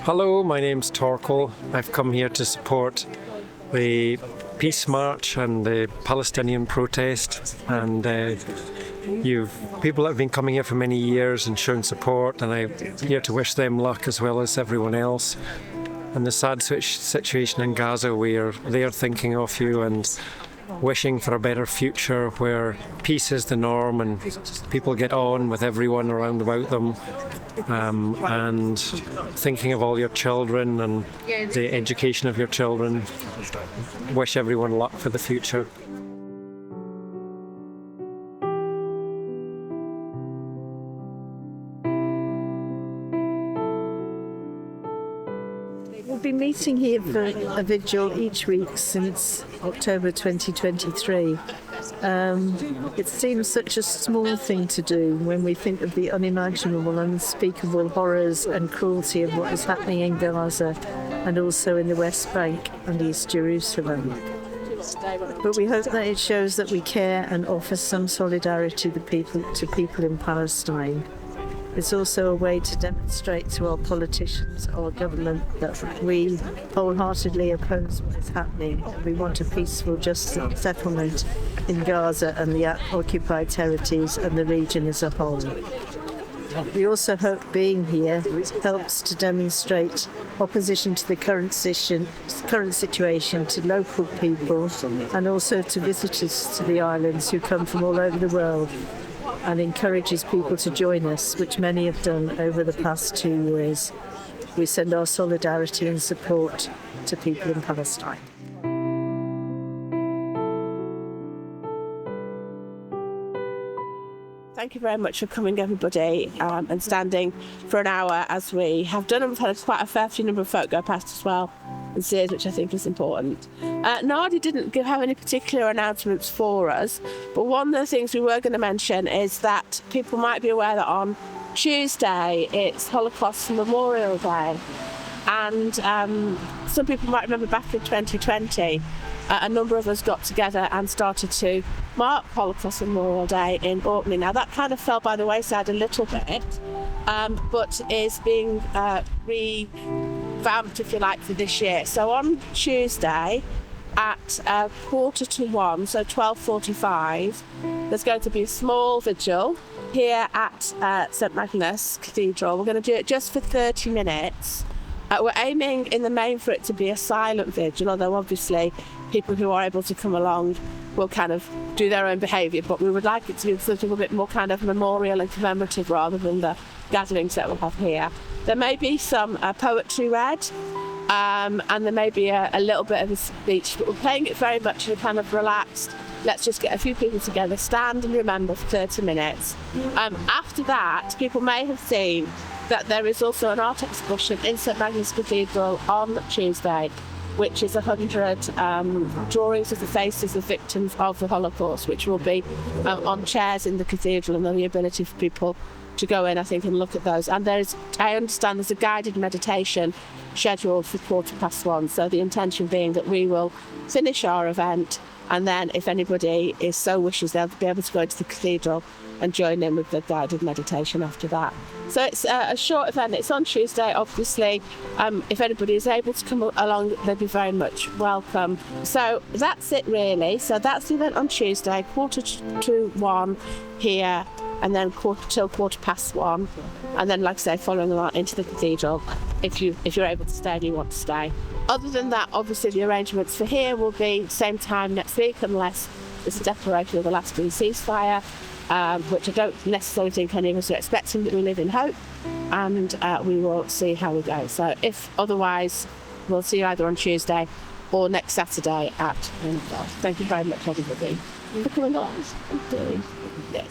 Hello, my name's Torkel. I've come here to support the Peace March and the Palestinian protest, and people that have been coming here for many years and showing support, and I'm here to wish them luck as well as everyone else. And the sad situation in Gaza, they're thinking of you and wishing for a better future where peace is the norm and people get on with everyone around about them, and thinking of all your children and the education of your children. Wish everyone luck for the future. We've been meeting here for a vigil each week since October 2023. It seems such a small thing to do when we think of the unimaginable, unspeakable horrors and cruelty of what is happening in Gaza and also in the West Bank and East Jerusalem. But we hope that it shows that we care and offer some solidarity to people in Palestine. It's also a way to demonstrate to our politicians, our government, that we wholeheartedly oppose what is happening. We want a peaceful, just settlement in Gaza and the occupied territories and the region as a whole. We also hope being here helps to demonstrate opposition to the current situation to local people and also to visitors to the islands who come from all over the world, and encourages people to join us, which many have done over the past 2 years. We send our solidarity and support to people in Palestine. Thank you very much for coming, everybody, and standing for an hour as we have done. And we've had quite a fair few number of folk go past as well, which I think is important. Nadia didn't have any particular announcements for us, but one of the things we were going to mention is that people might be aware that on Tuesday it's Holocaust Memorial Day, and some people might remember back in 2020 a number of us got together and started to mark Holocaust Memorial Day in Orkney. Now that kind of fell by the wayside a little bit, but is being revamped, if you like, for this year. So on Tuesday at 1:45, so 12:45, there's going to be a small vigil here at St Magnus Cathedral. We're going to do it just for 30 minutes. We're aiming in the main for it to be a silent vigil, although obviously people who are able to come along will kind of do their own behaviour, but we would like it to be a little bit more kind of memorial and commemorative rather than the gatherings that we'll have here. There may be some poetry read, and there may be a little bit of a speech, but we're playing it very much in a kind of relaxed, let's just get a few people together, stand and remember for 30 minutes. After that, people may have seen that there is also an art exhibition in St Magnus Cathedral on Tuesday, which is 100 drawings of the faces of victims of the Holocaust, which will be on chairs in the cathedral, and there'll be ability for people to go in, I think, and look at those. And I understand there's a guided meditation scheduled for 1:15, so the intention being that we will finish our event, and then if anybody is so wishes, they'll be able to go to the cathedral and join in with the guided meditation after that. So it's a short event. It's on Tuesday, obviously. If anybody is able to come along, they'd be very much welcome. So that's it, really. So that's the event on Tuesday, 1:45 here, and then till 1:15, and then, like I say, following along into the cathedral if you're able to stay and you want to stay. Other than that, obviously the arrangements for here will be same time next week, unless there's a declaration of the last ceasefire, which I don't necessarily think any of us are expecting, but we live in hope, and we will see how we go. So if otherwise, we'll see you either on Tuesday or next Saturday at 1:00. Thank you very much, everybody, for coming on. Yes.